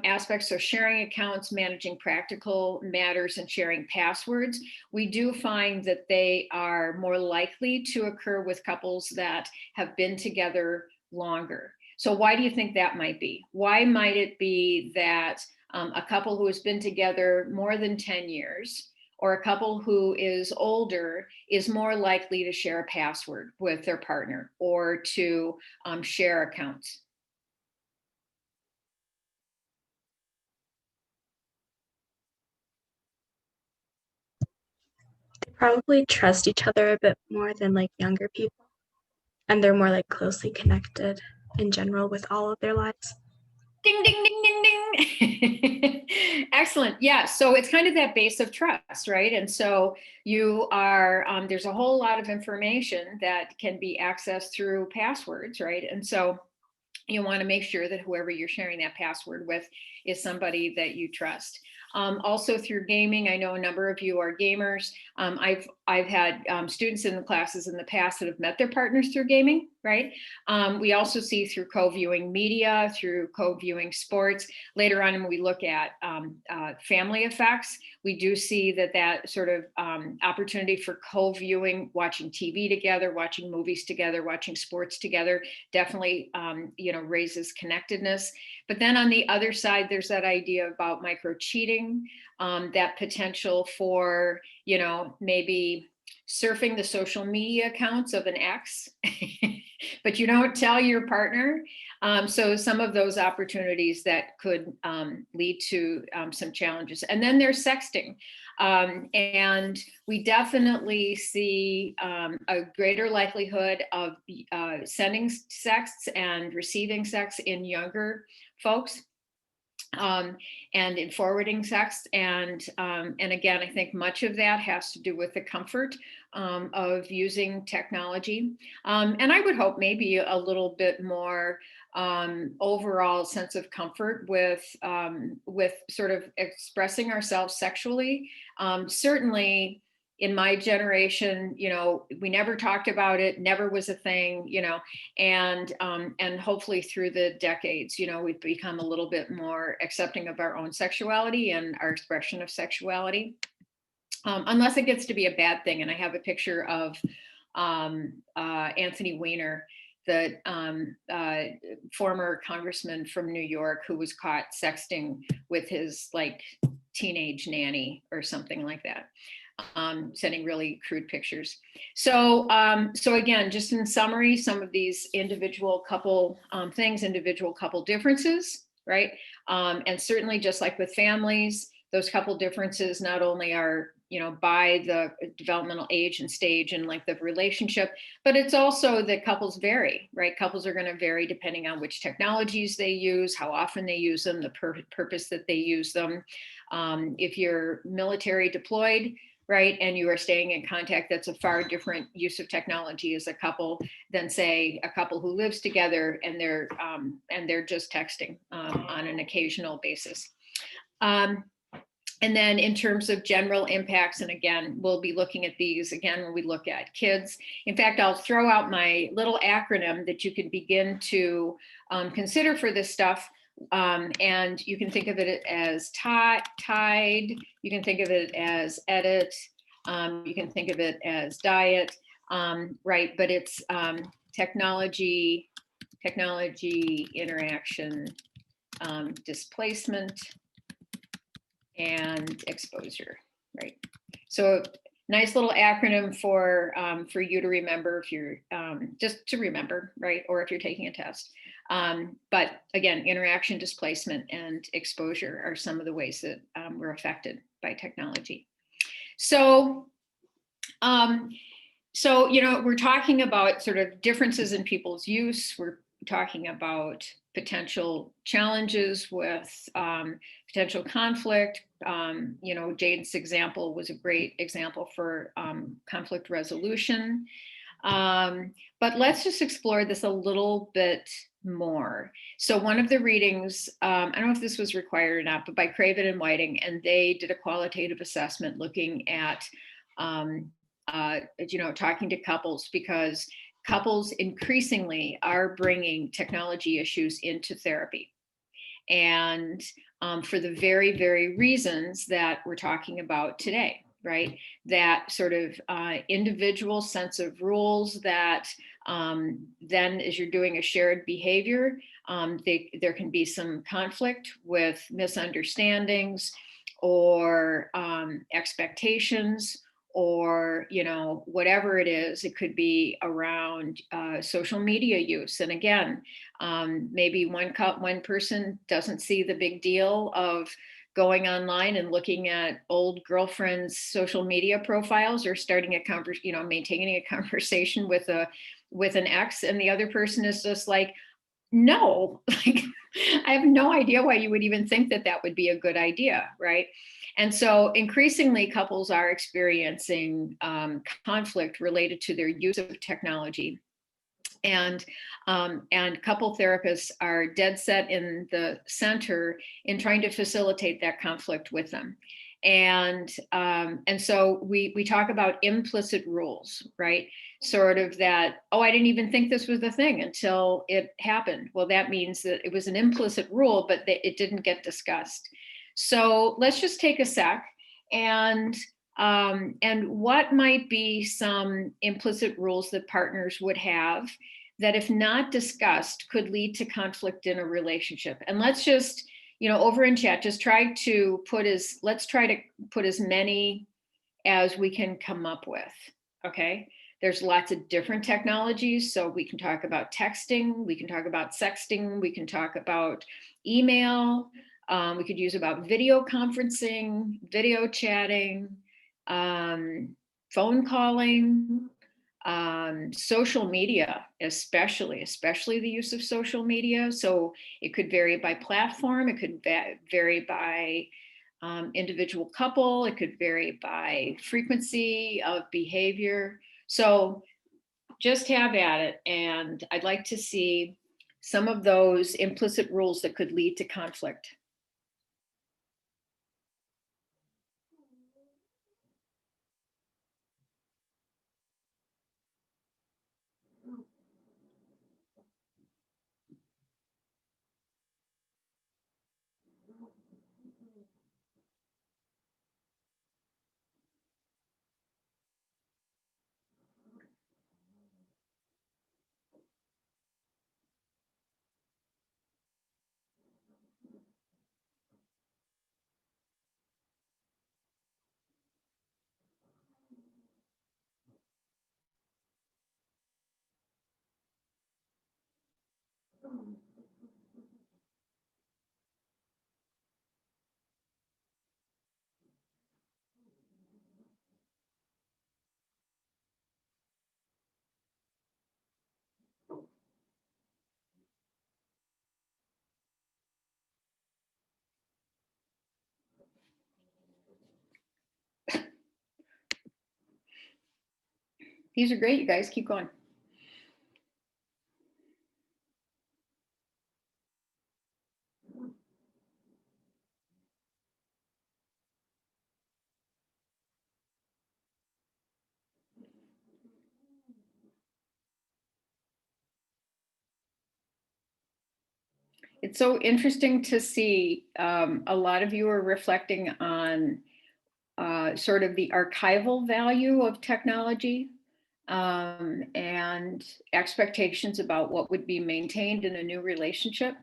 aspects, so sharing accounts, managing practical matters, and sharing passwords, we do find that they are more likely to occur with couples that have been together longer. So why do you think that might be? Why might it be that a couple who has been together more than 10 years, or a couple who is older, is more likely to share a password with their partner or to share accounts? Probably trust each other a bit more than like younger people, and they're more like closely connected in general with all of their lives. Ding, ding, ding, ding, ding. Excellent. Yeah. So it's kind of that base of trust, right? And so you are, there's a whole lot of information that can be accessed through passwords, right? And so you want to make sure that whoever you're sharing that password with is somebody that you trust. Also through gaming, I know a number of you are gamers. I've had students in the classes in the past that have met their partners through gaming, right? We also see through co-viewing media, through co-viewing sports. Later on, when we look at family effects, we do see that sort of opportunity for co-viewing, watching TV together, watching movies together, watching sports together, definitely raises connectedness. But then on the other side, there's that idea about micro cheating, that potential for, maybe surfing the social media accounts of an ex but you don't tell your partner. So some of those opportunities that could lead to some challenges. And then there's sexting. And we definitely see a greater likelihood of sending sex and receiving sex in younger folks. And in forwarding sex, and again, I think much of that has to do with the comfort of using technology, and I would hope maybe a little bit more overall sense of comfort with sort of expressing ourselves sexually. Certainly in my generation, we never talked about it, never was a thing, and hopefully through the decades, we've become a little bit more accepting of our own sexuality and our expression of sexuality, unless it gets to be a bad thing. And I have a picture of Anthony Weiner, the former congressman from New York, who was caught sexting with his teenage nanny or something like that. Sending really crude pictures. So again, just in summary, some of these individual couple things, individual couple differences, right? And certainly just like with families, those couple differences not only are, by the developmental age and stage and length of relationship, but it's also that couples vary, right? Couples are going to vary depending on which technologies they use, how often they use them, the purpose that they use them. If you're military deployed, right, and you are staying in contact, that's a far different use of technology as a couple than, say, a couple who lives together and they're just texting on an occasional basis. And then in terms of general impacts, and again, we'll be looking at these again when we look at kids. In fact, I'll throw out my little acronym that you can begin to consider for this stuff. And you can think of it as TIDE, you can think of it as EDIT, you can think of it as diet, right? But it's technology, interaction, displacement, and exposure, right? So nice little acronym for you to remember if you're just to remember, right? Or if you're taking a test. But again, interaction, displacement, and exposure are some of the ways that we're affected by technology. So, we're talking about sort of differences in people's use. We're talking about potential challenges with potential conflict. Jade's example was a great example for conflict resolution. But let's just explore this a little bit more. So one of the readings, I don't know if this was required or not, but by Craven and Whiting, and they did a qualitative assessment looking at, talking to couples, because couples increasingly are bringing technology issues into therapy. And for the very, very reasons that we're talking about today, right? That sort of individual sense of rules that then as you're doing a shared behavior, there can be some conflict with misunderstandings or expectations, or whatever it is. It could be around social media use, and again, maybe one person doesn't see the big deal of going online and looking at old girlfriends' social media profiles, or starting a maintaining a conversation with an ex, and the other person is just like, no, like, I have no idea why you would even think that would be a good idea, right? And so increasingly couples are experiencing conflict related to their use of technology. And couple therapists are dead set in the center in trying to facilitate that conflict with them. And so we talk about implicit rules, right? Sort of that, oh, I didn't even think this was the thing until it happened. Well, that means that it was an implicit rule, but it didn't get discussed. So let's just take a sec and what might be some implicit rules that partners would have that, if not discussed, could lead to conflict in a relationship. And let's just, over in chat, just try to put as many as we can come up with, okay? There's lots of different technologies. So we can talk about texting, we can talk about sexting, we can talk about email, we could use about video conferencing, video chatting, phone calling, social media, especially the use of social media. So it could vary by platform, it could vary by individual couple, it could vary by frequency of behavior. So just have at it. And I'd like to see some of those implicit rules that could lead to conflict. These are great, you guys, keep going. It's so interesting to see a lot of you are reflecting on sort of the archival value of technology and expectations about what would be maintained in a new relationship.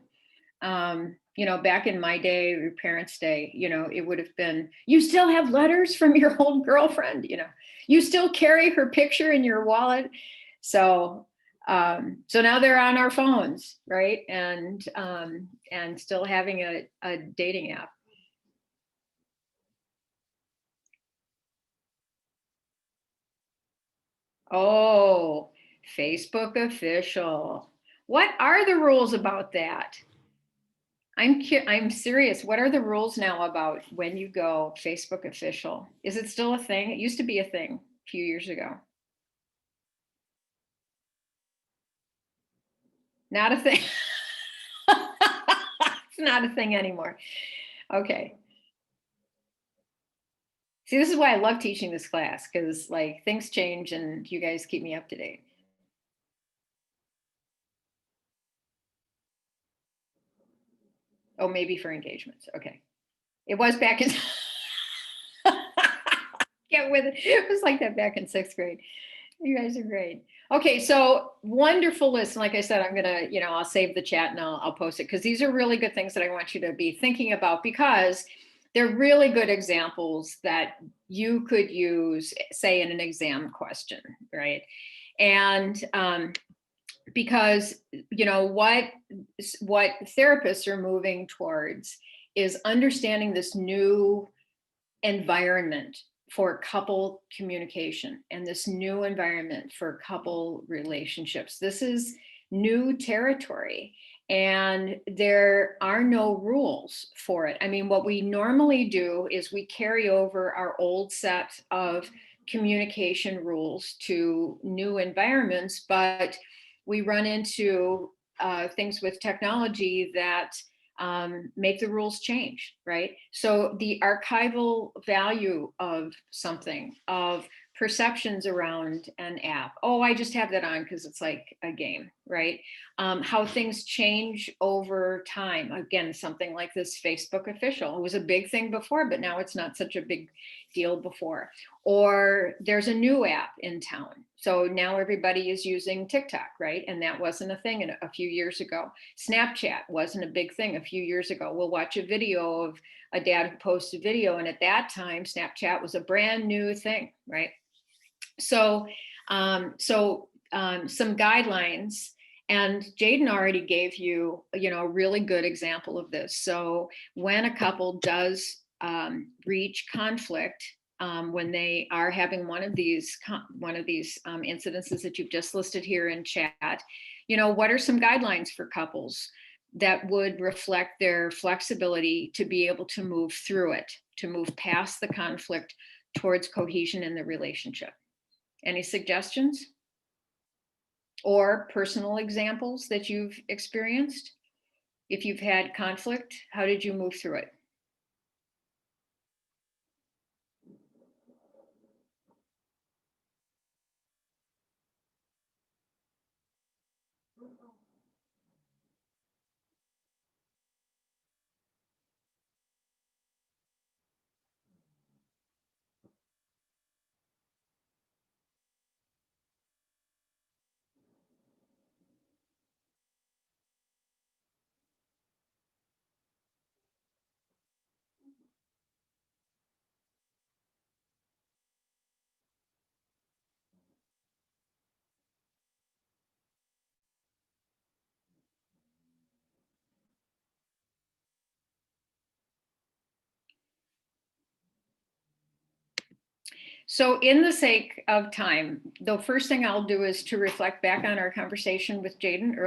You know, back in my day, your parents' day, you know, it would have been, you still have letters from your old girlfriend, you know, you still carry her picture in your wallet. So so now they're on our phones, right? And still having a dating app. Oh, Facebook official. What are the rules about that? I'm serious. What are the rules now about when you go Facebook official? Is it still a thing? It used to be a thing a few years ago. Not a thing. It's not a thing anymore. Okay. See, this is why I love teaching this class, because like things change and you guys keep me up to date. Oh, maybe for engagements. Okay. It was back in get with it. It was like that back in 6th grade. You guys are great. Okay, so wonderful list. And like I said, I'm gonna, you know, I'll save the chat and I'll post it because these are really good things that I want you to be thinking about because they're really good examples that you could use, say, in an exam question, right? And because you know what therapists are moving towards is understanding this new environment for couple communication and this new environment for couple relationships. This is new territory and there are no rules for it. I mean, what we normally do is we carry over our old set of communication rules to new environments, but we run into things with technology that make the rules change, right? So the archival value of something, of perceptions around an app. Oh, I just have that on because it's like a game, right? How things change over time. Again, something like this Facebook official. It was a big thing before, but now it's not such a big deal before. Or there's a new app in town. So now everybody is using TikTok, right? And that wasn't a thing a few years ago. Snapchat wasn't a big thing a few years ago. We'll watch a video of a dad who posts a video. And at that time, Snapchat was a brand new thing, right? So Some guidelines, and Jaden already gave you, a really good example of this. So when a couple does reach conflict, when they are having one of these incidences that you've just listed here in chat, what are some guidelines for couples that would reflect their flexibility to be able to move through it, to move past the conflict towards cohesion in the relationship? Any suggestions? Or personal examples that you've experienced? If you've had conflict, how did you move through it? So in the sake of time, the first thing I'll do is to reflect back on our conversation with Jaden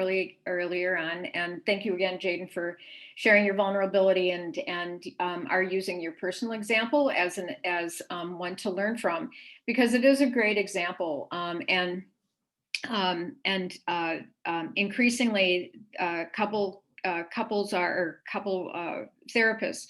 earlier on. And thank you again, Jaden, for sharing your vulnerability and are using your personal example as one to learn from, because it is a great example. Increasingly couple therapists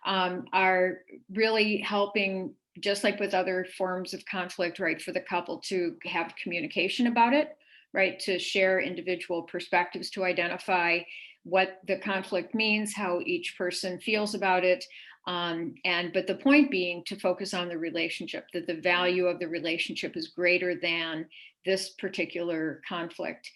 are really helping, just like with other forms of conflict, right, for the couple to have communication about it, right, to share individual perspectives, to identify what the conflict means, how each person feels about it, but the point being to focus on the relationship, that the value of the relationship is greater than this particular conflict,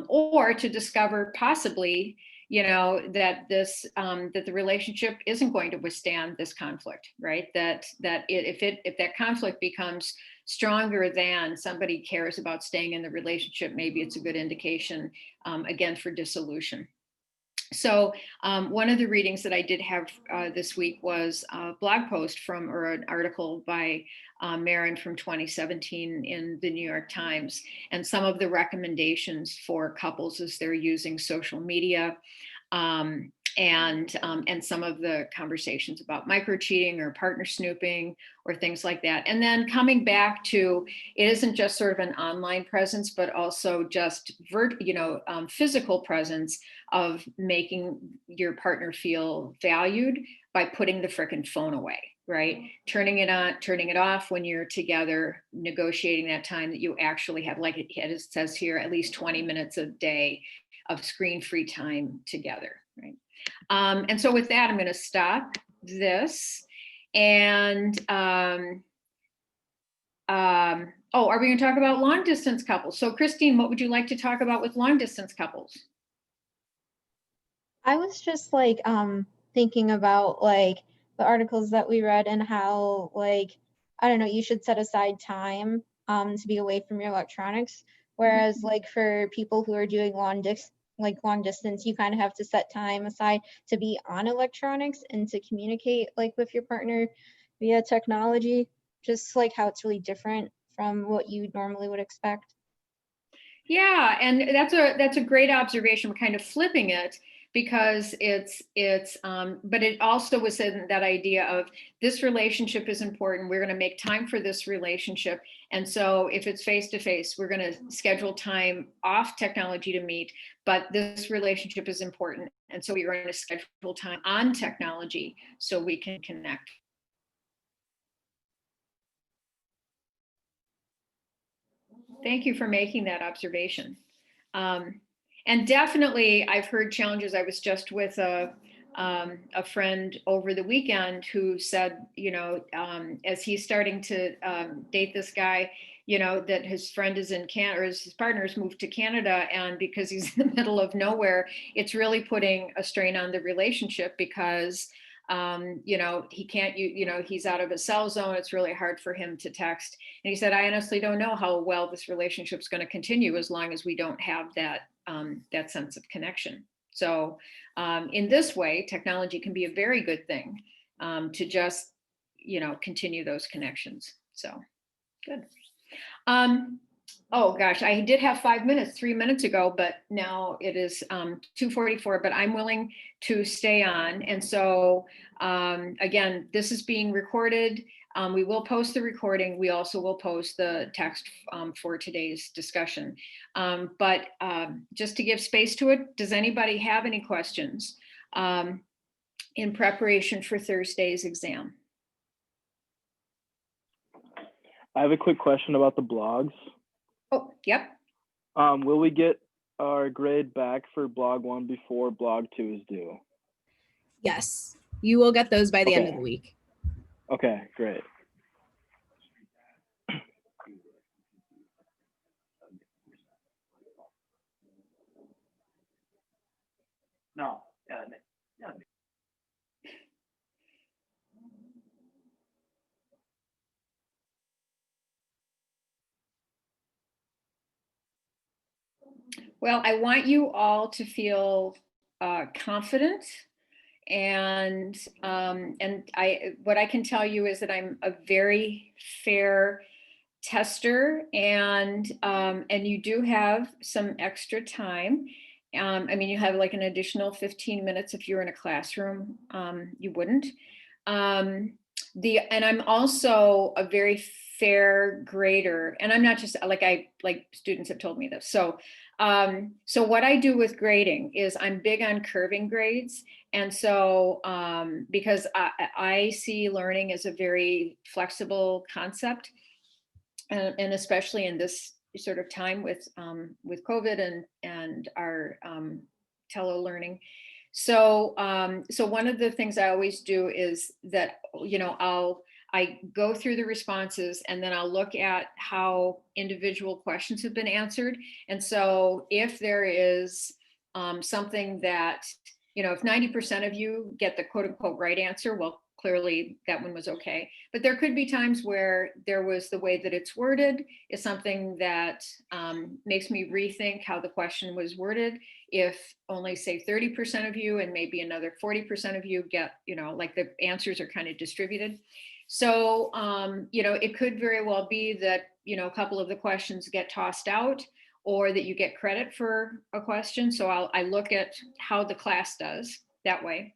or to discover possibly, that the relationship isn't going to withstand this conflict, right? If that conflict becomes stronger than somebody cares about staying in the relationship, maybe it's a good indication, again, for dissolution. So one of the readings that I did have this week was a blog post or an article by Marin from 2017 in the New York Times, and some of the recommendations for couples as they're using social media, and some of the conversations about micro cheating or partner snooping or things like that. And then coming back to, it isn't just sort of an online presence, but also just physical presence of making your partner feel valued by putting the frickin' phone away, right? Turning it on, turning it off when you're together, negotiating that time that you actually have, like it says here, at least 20 minutes a day of screen-free time together, right? And so with that, I'm going to stop this. And are we going to talk about long distance couples? So Christine, what would you like to talk about with long distance couples? I was just like thinking about like the articles that we read and how, like, I don't know, you should set aside time to be away from your electronics. Whereas like for people who are doing long distance, you kind of have to set time aside to be on electronics and to communicate like with your partner via technology, just like how it's really different from what you normally would expect. Yeah, and that's a great observation. We're kind of flipping it, because but it also was in that idea of this relationship is important. We're going to make time for this relationship. And so if it's face to face, we're going to schedule time off technology to meet, but this relationship is important. And so we're going to schedule time on technology so we can connect. Thank you for making that observation. And definitely, I've heard challenges. I was just with a friend over the weekend who said, as he's starting to date this guy, that his friend is in Canada, or his partner's moved to Canada, and because he's in the middle of nowhere, it's really putting a strain on the relationship, because You know, he can't, you know, he's out of his cell zone. It's really hard for him to text. And he said, I honestly don't know how well this relationship is going to continue as long as we don't have that, that sense of connection. So in this way, technology can be a very good thing to just, you know, continue those connections. So good. Oh gosh, I did have 5 minutes 3 minutes ago, but now it is 2:44, but I'm willing to stay on. And so again, this is being recorded. We will post the recording. We also will post the text for today's discussion. But just to give space to it, does anybody have any questions in preparation for Thursday's exam? I have a quick question about the blogs. Oh, yep. Will we get our grade back for blog 1 before blog 2 is due? Yes, you will get those by the end of Okay. the week. Okay, great. No. Well, I want you all to feel confident, and what I can tell you is that I'm a very fair tester, and you do have some extra time. I mean, you have like an additional 15 minutes if you're in a classroom. You wouldn't. And I'm also a very fair grader, and I'm not just like students have told me this. So what I do with grading is I'm big on curving grades. And so because I see learning as a very flexible concept, and especially in this sort of time with COVID and our tele learning. So so one of the things I always do is that, you know, I go through the responses, and then I'll look at how individual questions have been answered. And so if there is something that, you know, if 90% of you get the quote unquote right answer, well, clearly that one was okay. But there could be times where there was the way that it's worded is something that makes me rethink how the question was worded. If only say 30% of you and maybe another 40% of you get, you know, like the answers are kind of distributed. So, you know, it could very well be that, you know, a couple of the questions get tossed out, or that you get credit for a question. So I look at how the class does that way.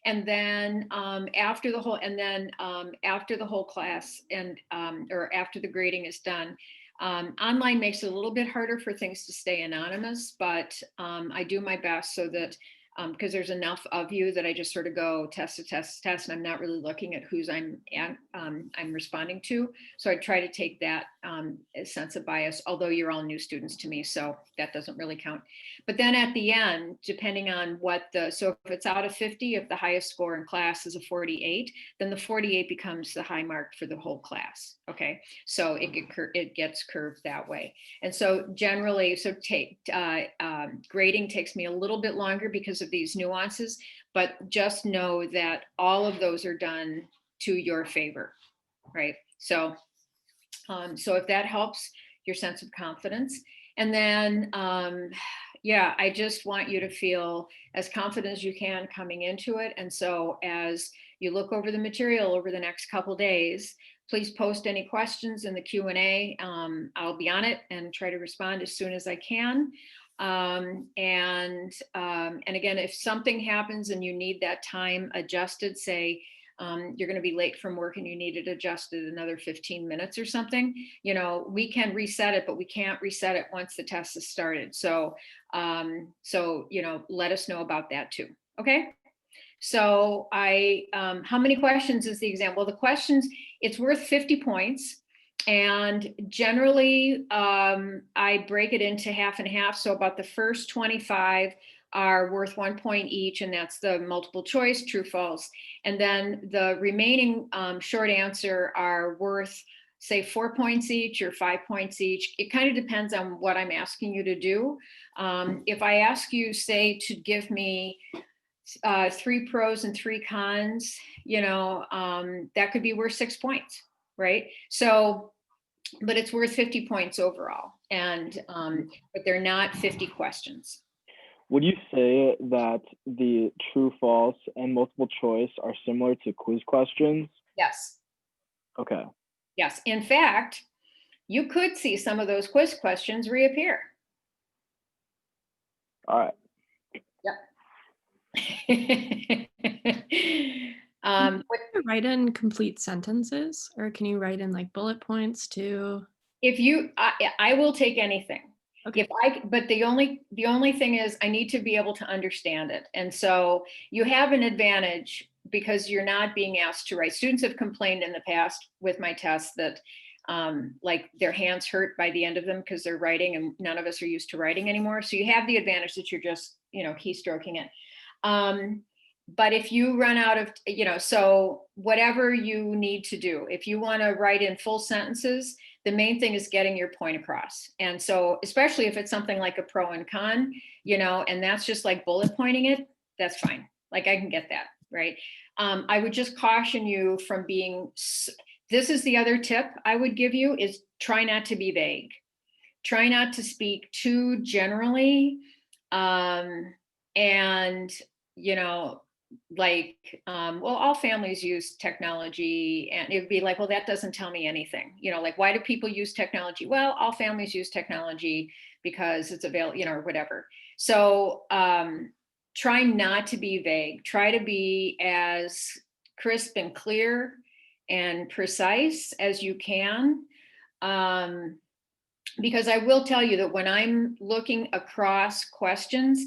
And then after the whole class and or after the grading is done, online makes it a little bit harder for things to stay anonymous, but I do my best so that because there's enough of you that I just sort of go test to test, and I'm not really looking at who's I'm responding to. So I try to take that sense of bias, although you're all new students to me, so that doesn't really count. But then at the end, depending on so if it's out of 50, if the highest score in class is a 48, then the 48 becomes the high mark for the whole class. Okay, so it gets curved that way. And so generally, grading takes me a little bit longer because of these nuances, but just know that all of those are done to your favor, right? So, so if that helps your sense of confidence. And then, yeah, I just want you to feel as confident as you can coming into it. And so as you look over the material over the next couple days, please post any questions in the Q&A. I'll be on it and try to respond as soon as I can. And again, if something happens and you need that time adjusted, say you're going to be late from work and you need it adjusted another 15 minutes or something, you know, we can reset it, but we can't reset it once the test is started. So, you know, let us know about that too. Okay. So how many questions is the exam? Well, the questions, it's worth 50 points. And generally, I break it into half and half. So about the first 25 are worth 1 point each, and that's the multiple choice, true, false. And then the remaining short answer are worth, say, 4 points each or 5 points each. It kind of depends on what I'm asking you to do. If I ask you, say, to give me 3 pros and 3 cons, that could be worth 6 points, right? So, but it's worth 50 points overall. And, but they're not 50 questions. Would you say that the true, false, and multiple choice are similar to quiz questions? Yes. Okay. Yes. In fact, you could see some of those quiz questions reappear. All right. Yep. Can you write in complete sentences, or can you write in like bullet points too? If you, I will take anything. Okay. But the only thing is I need to be able to understand it. And so you have an advantage because you're not being asked to write. Students have complained in the past with my tests that like their hands hurt by the end of them because they're writing, and none of us are used to writing anymore. So you have the advantage that you're just, keystroking it. But if you run out of, so whatever you need to do, if you want to write in full sentences, the main thing is getting your point across. And so, especially if it's something like a pro and con, and that's just like bullet pointing it, that's fine. Like I can get that, right? I would just caution you from being, this is the other tip I would give you, is try not to be vague. Try not to speak too generally. And, well, all families use technology, and it'd be like, well, that doesn't tell me anything. Like, why do people use technology? Well, all families use technology because it's available, or whatever. So try not to be vague. Try to be as crisp and clear and precise as you can. Because I will tell you that when I'm looking across questions,